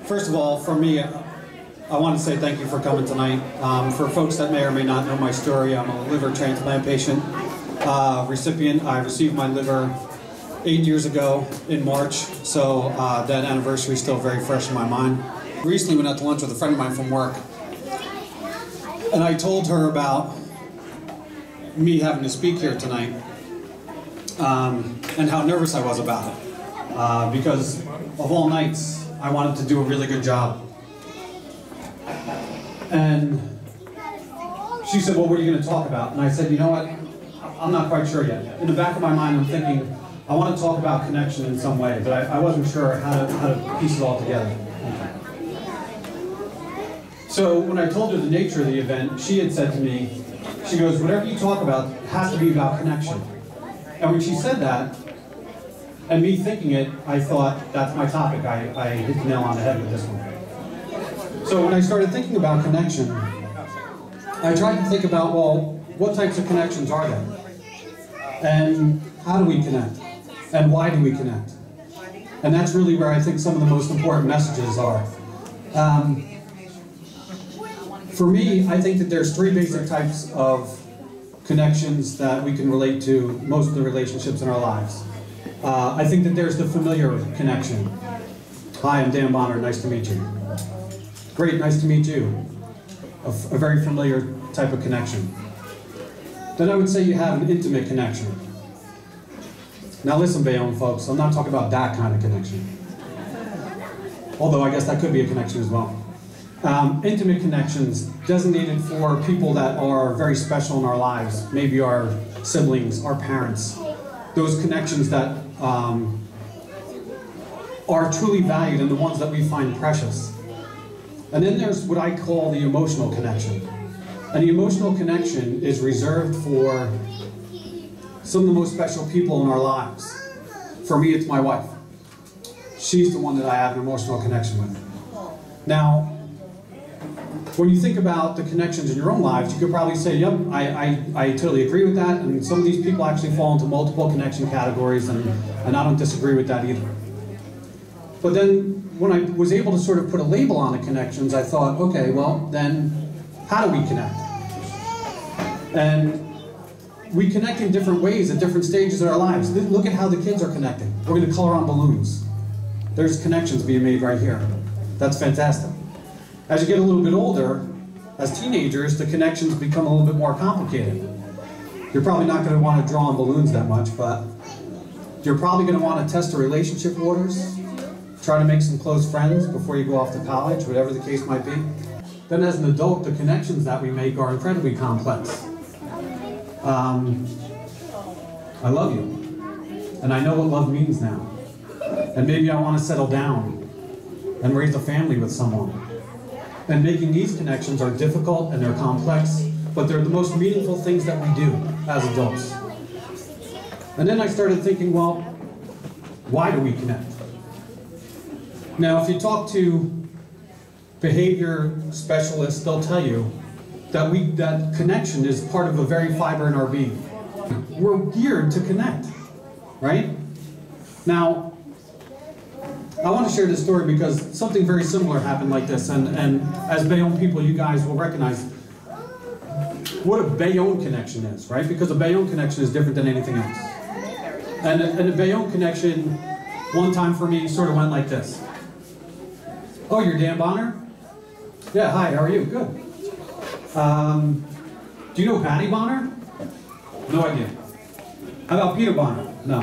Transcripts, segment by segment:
First of all, for me, I want to say thank you for coming tonight. For folks that may or may not know my story, I'm a liver transplant patient recipient. I received my liver 8 years ago in March, so that anniversary is still very fresh in my mind. Recently went out to lunch with a friend of mine from work, and I told her about me having to speak here tonight and how nervous I was about it because of all nights I wanted to do a really good job. And she said, well, what are you going to talk about? And I said, you know what, I'm not quite sure yet. In the back of my mind I'm thinking, I want to talk about connection in some way, but I wasn't sure how to piece it all together. So when I told her the nature of the event, she had said to me, she goes, whatever you talk about has to be about connection. And when she said that, and me thinking it, I thought, that's my topic. I hit the nail on the head with this one. So when I started thinking about connection, I tried to think about, well, what types of connections are there? And how do we connect? And why do we connect? And that's really where I think some of the most important messages are. For me, I think that there's three basic types of connections that we can relate to most of the relationships in our lives. I think that there's the familiar connection. Hi, I'm Dan Bonner, nice to meet you. Great, nice to meet you. A very familiar type of connection. Then I would say you have an intimate connection. Now listen, Bayonne folks, I'm not talking about that kind of connection. Although I guess that could be a connection as well. Intimate connections designated for people that are very special in our lives, maybe our siblings, our parents. Those connections that are truly valued and the ones that we find precious. And then there's what I call the emotional connection. And the emotional connection is reserved for some of the most special people in our lives. For me, it's my wife. She's the one that I have an emotional connection with. Now, when you think about the connections in your own lives, you could probably say, yep, I totally agree with that, and some of these people actually fall into multiple connection categories, and I don't disagree with that either. But then, when I was able to sort of put a label on the connections, I thought, okay, well, then, how do we connect? And we connect in different ways at different stages of our lives. Look at how the kids are connecting. We're going to color on balloons. There's connections being made right here. That's fantastic. As you get a little bit older, as teenagers, the connections become a little bit more complicated. You're probably not going to want to draw on balloons that much, but you're probably going to want to test the relationship waters, try to make some close friends before you go off to college, whatever the case might be. Then as an adult, the connections that we make are incredibly complex. I love you, and I know what love means now. And maybe I want to settle down and raise a family with someone. And making these connections are difficult and they're complex, but they're the most meaningful things that we do as adults. And then I started thinking, well, why do we connect? Now, if you talk to behavior specialists, they'll tell you that connection is part of a very fiber in our being. We're geared to connect, right? Now, I want to share this story because something very similar happened like this, and as Bayonne people, you guys will recognize what a Bayonne connection is, right? Because a Bayonne connection is different than anything else. And a Bayonne connection, one time for me, sort of went like this. Oh, you're Dan Bonner? Yeah, hi, how are you? Good. Do you know Patty Bonner? No idea. How about Peter Bonner? No.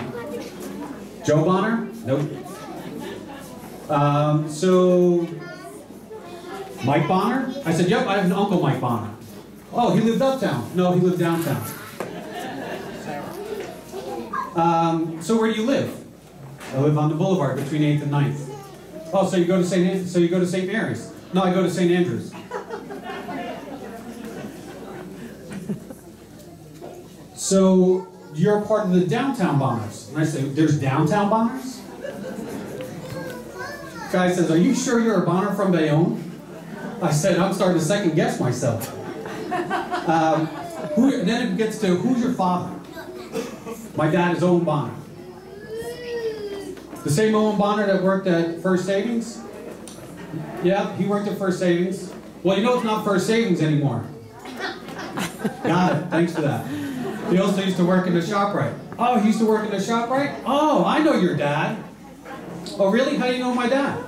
Joe Bonner? Nope. So, Mike Bonner? I said, yep, I have an uncle Mike Bonner. Oh, he lived uptown. No, he lived downtown. So where do you live? I live on the boulevard between 8th and 9th. Oh, so you go to St. Mary's? No, I go to St. Andrews. So you're part of the downtown Bonners. And I say, there's downtown Bonners? Guy says, are you sure you're a Bonner from Bayonne? I said, I'm starting to second guess myself. Then it gets to, who's your father? My dad is Owen Bonner. The same Owen Bonner that worked at First Savings? Yeah, he worked at First Savings. Well, you know it's not First Savings anymore. Got it. Thanks for that. He also used to work in the ShopRite. Oh, he used to work in the ShopRite? Oh, I know your dad. Oh, really? How do you know my dad?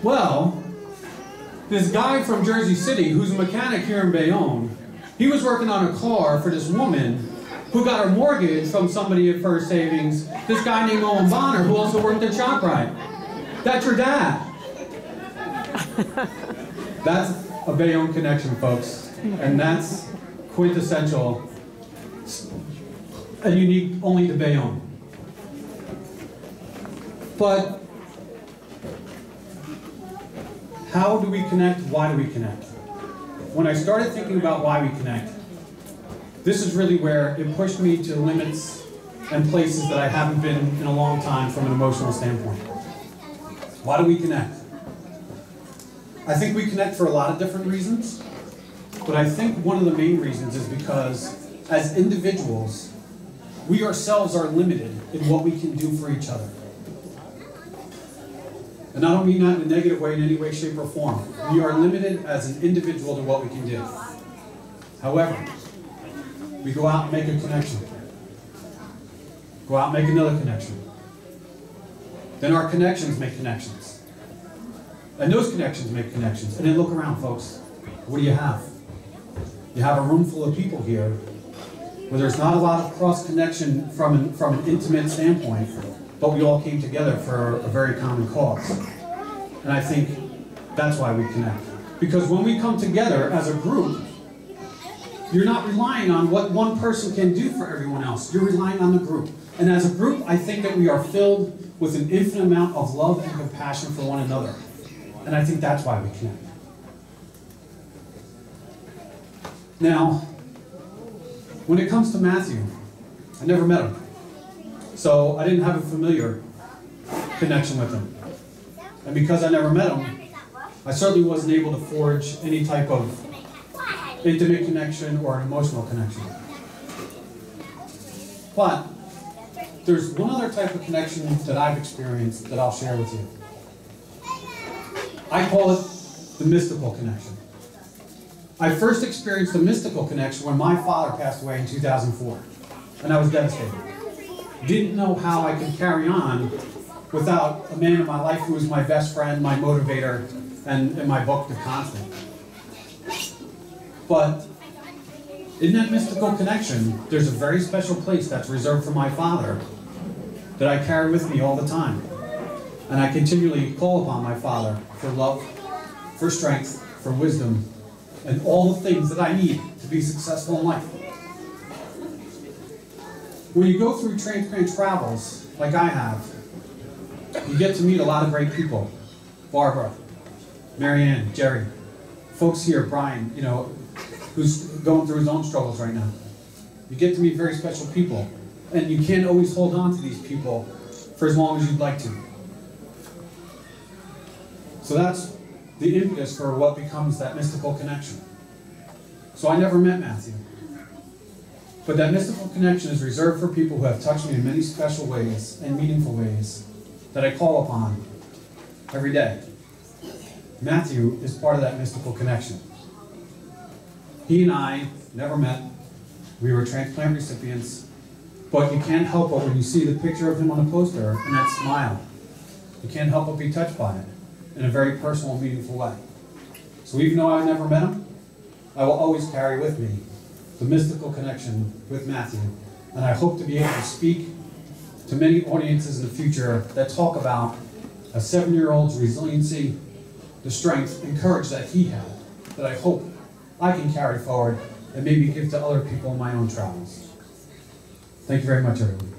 Well, this guy from Jersey City, who's a mechanic here in Bayonne, he was working on a car for this woman who got her mortgage from somebody at First Savings, this guy named Owen Bonner, who also worked at ShopRite. That's your dad. That's a Bayonne connection, folks. And that's quintessential and unique only to Bayonne. But how do we connect? Why do we connect? When I started thinking about why we connect, this is really where it pushed me to limits and places that I haven't been in a long time from an emotional standpoint. Why do we connect? I think we connect for a lot of different reasons, but I think one of the main reasons is because as individuals, we ourselves are limited in what we can do for each other. And I don't mean that in a negative way in any way, shape, or form. We are limited as an individual to what we can do. However, we go out and make a connection. Go out and make another connection. Then our connections make connections. And those connections make connections. And then look around, folks. What do you have? You have a room full of people here where there's not a lot of cross-connection from an intimate standpoint, but we all came together for a very common cause. And I think that's why we connect. Because when we come together as a group, you're not relying on what one person can do for everyone else. You're relying on the group. And as a group, I think that we are filled with an infinite amount of love and compassion for one another. And I think that's why we connect. Now, when it comes to Matthew, I never met him. So I didn't have a familiar connection with him. And because I never met him, I certainly wasn't able to forge any type of intimate connection or an emotional connection. But there's one other type of connection that I've experienced that I'll share with you. I call it the mystical connection. I first experienced the mystical connection when my father passed away in 2004, and I was devastated. Didn't know how I could carry on without a man in my life who was my best friend, my motivator, and in my book, The Constant. But in that mystical connection, there's a very special place that's reserved for my father that I carry with me all the time. And I continually call upon my father for love, for strength, for wisdom, and all the things that I need to be successful in life. When you go through Transparent Travels, like I have, you get to meet a lot of great people. Barbara, Marianne, Jerry, folks here, Brian, who's going through his own struggles right now. You get to meet very special people, and you can't always hold on to these people for as long as you'd like to. So that's the impetus for what becomes that mystical connection. So I never met Matthew. But that mystical connection is reserved for people who have touched me in many special ways and meaningful ways that I call upon every day. Matthew is part of that mystical connection. He and I never met. We were transplant recipients. But you can't help but when you see the picture of him on the poster and that smile, you can't help but be touched by it in a very personal and meaningful way. So even though I never met him, I will always carry with me the mystical connection with Matthew. And I hope to be able to speak to many audiences in the future that talk about a 7-year-old's resiliency, the strength and courage that he had, that I hope I can carry forward and maybe give to other people in my own travels. Thank you very much, everyone.